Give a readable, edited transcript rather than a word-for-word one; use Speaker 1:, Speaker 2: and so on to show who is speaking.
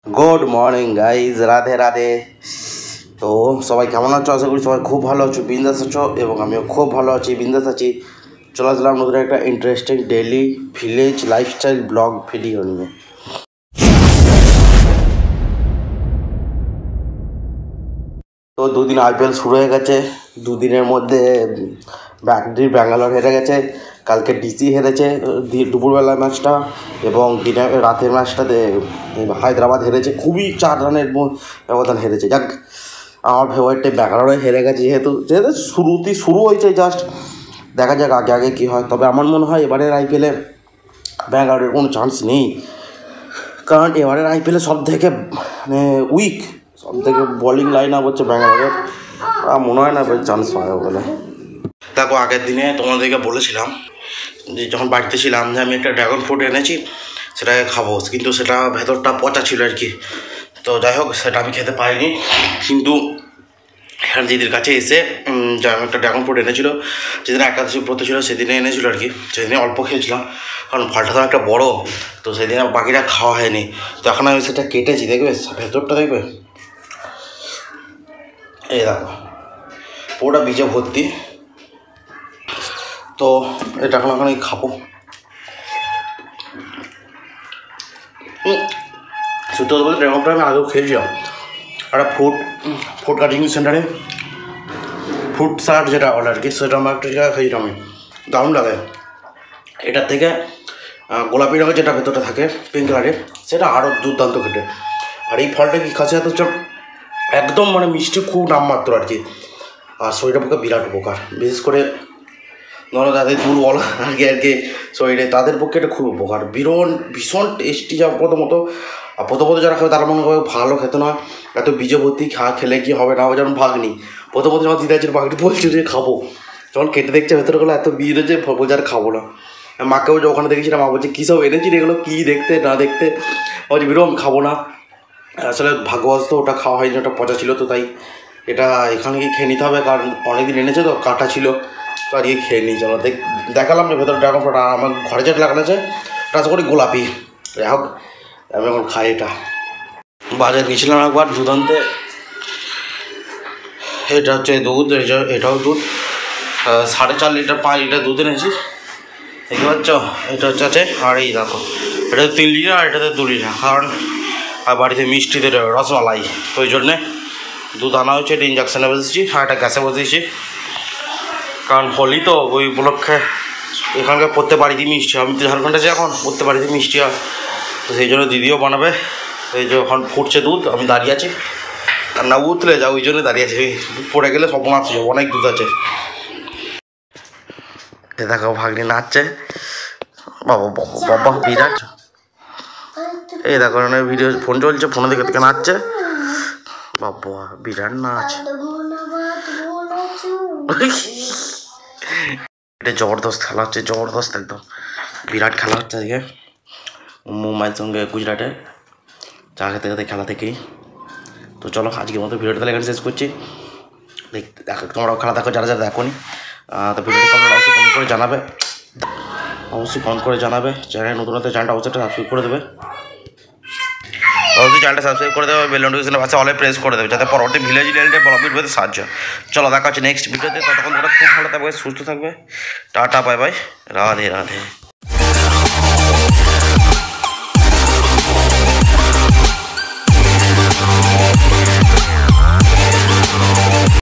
Speaker 1: Good morning guys, Radhe Radhe. তো সবাই কেমন আছো? আশা করি সবাই খুব ভালো আছো, বিন্দাস আছো, এবং আমিও খুব ভালো আছি, বিন্দাস আছি। চলে আসলাম নতুন একটা interesting daily village lifestyle blog video নিয়ে। তো দুদিন আইপিএল শুরু হয়ে গেছে। দুদিনের মধ্যে ব্যাঙ্গালোর হেরে গেছে, কালকে ডিসি হেরেছে দুপুরবেলার ম্যাচটা, এবং রাতের ম্যাচটাতে হায়দ্রাবাদ হেরেছে, খুবই 4 রানের ব্যবধান হেরেছে। যাক, আমার ফেভারিট ব্যাঙ্গালোরে হেরে গেছে, যেহেতু শুরু হয়েছে জাস্ট, দেখা যাক আগে আগে কী হয়। তবে আমার মনে হয় এবারের আইপিএলে ব্যাঙ্গালোরের কোনো চান্স নেই, কারণ এবারের আইপিএলে সব থেকে উইক, সব থেকে বোলিং লাইন আপ হচ্ছে ব্যাঙ্গালোরের। মনে হয় না চান্স পাবে বলে। দেখো, আগের দিনে তোমাদেরকে বলেছিলাম যে যখন বাড়িতে ছিলাম যে আমি একটা ড্রাগন ফ্রুট এনেছি, সেটাকে খাবো, কিন্তু সেটা ভেতরটা পচা ছিল আর কি। তো যাই হোক, সেটা আমি খেতে পারিনি। কিন্তু এখানে দিদির কাছে এসে যে আমি একটা ড্রাগন ফ্রুট এনেছিল, যেদিন একাদশী ব্রত ছিল সেদিনে এনেছিল আর কি, সেদিনে অল্প খেয়েছিলাম, কারণ ফলটা তো একটা বড়ো, তো সেদিনে বাকিটা খাওয়া হয়নি। তো এখন আমি সেটা কেটেছি, দেখবে ভেতরটা, দেখবে এই দেখো পুরোটা বীজে ভর্তি। তো এটা এখন আমি খাবো। সত্যি কথা বলতে ড্রাগনটা আমি আগেও খেয়েছিলাম একটা ফ্রুট কাটিং সেন্টারে, ফ্রুট স্যালাড যেটা বলে আর কি, সেটা আমার একটা জায়গায় খেয়েছিলাম আমি, দারুণ লাগে। এটার থেকে গোলাপি রঙের যেটা ভেতরটা থাকে পিঙ্ক কালারের, সেটা আরও দুর্দান্ত খেতে। আর এই ফলটা কি খাসিয়াত হচ্ছে, একদম মিষ্টি, খুব নামমাত্র আর কি, আর শরীরের পক্ষে বিরাট উপকার, বিশেষ করে ধরো তাদের দুর্বল আর কি শরীরে, তাদের পক্ষে এটা খুব উপকার, ভীষণ টেস্টি। যা প্রথমত যারা খাবে তারা মনে করে ভালো খেতে নয়, এত বীজে ভর্তি খেলে কি হবে না হবে, যেমন ভাগ্নি প্রথমত যখন দিদা ছিল ভাগ্নি বলছে যে খাবো, যখন কেটে দেখছে ভেতরে গেলো এত বীজ রয়েছে, বলছে আর খাবো না। মাকেও যে ওখানে দেখেছিলাম, মা বলছে কী সব এনেছি এগুলো, কী দেখতে না দেখতে, বলছে বিরম খাবো না। আসলে ভাগ্যবশত ওটা খাওয়া হয়নি, ওটা পচা ছিল, তো তাই এটা এখানে গিয়ে খেয়ে নিতে হবে, কারণ অনেকদিন এনেছে তো, কাটা ছিল, তো আর গিয়ে খেয়ে নিই। চলো দেখালাম যে ভেতরে ড্রাগন ফ্রুট, আমার ঘরে যেটা লাগানো আছে ওটা আশা করি গোলাপি। যাই হোক, আমি এখন খাই এটা। বাজারে গেছিলাম একবার দুধ আনতে, এটা হচ্ছে দুধ, এটাও দুধ, 4.5 লিটার 5 লিটার দুধ এনেছি, দেখতে পাচ্ছ, এটা হচ্ছে আর এই দেখো এটাতে 3 লিটার আর এটাতে 2 লিটার, কারণ আর বাড়িতে মিষ্টিতে রসমালাই, তো ওই জন্যে দুধ আনা হয়েছে। এটা ইঞ্জেকশানে বসেছি আর একটা গ্যাসে বসিয়েছি, কারণ হোলি তো ওই উপলক্ষে এখানকার প্রত্যেক বাড়িতেই মিষ্টি হয়, আমি তো ঝাড়খণ্ডে আছি এখন, প্রত্যেক বাড়িতেই মিষ্টি হয়, তো সেই জন্য দিদিও বানাবে। এই যে এখন ফুটছে দুধ, আমি দাঁড়িয়ে আছি, আর না উতলে যাও ওই জন্য দাঁড়িয়ে আছি, দুধ পড়ে গেলে সব নাচ যাবো, অনেক দুধ আছে। দেখো ভাগ্নি নাচছে, বাবা বাবা বাবা বিরাট। এই দেখো ভিডিও ফোন চলছে, ফোনে দেখে থেকে নাচছে, বাবা বিরাট নাচ। এটা জবরদস্ত খেলা হচ্ছে, জবরদস্ত একদম বিরাট খেলা হচ্ছে আজকে মুম্বাইয়ের সঙ্গে গুজরাটের, চা খেতে খেতে খেলা থেকেই। তো চলো আজকের মতো ভিডিওটা তাহলে এখানে শেষ করছি। দেখো তোমরাও খেলা দেখো যারা যারা দেখো নি, তো ভিডিওটা অবশ্যই কমেন্ট করে জানাবে, অবশ্যই কমেন্ট করে জানাবে। চ্যানেল নতুন হতে চ্যানেলটা অবশ্যই সাবস্ক্রাইব করে দেবে, অবশ্যই চ্যানেলটা সাবস্ক্রাইব করে দেবে, বেল নোটিফিকেশনের পাশে অলে প্রেস করে দেবে, যাতে পরবর্তী ভিলেজ রিলেটেড ব্লগ ভিডিওতে সাহায্য। চলো দেখা হচ্ছে নেক্সট ভিডিওতে, ততক্ষণ তোমরা খুব ভালো থাকবে, সুস্থ থাকবে, tata bye bye, Radhe Radhe.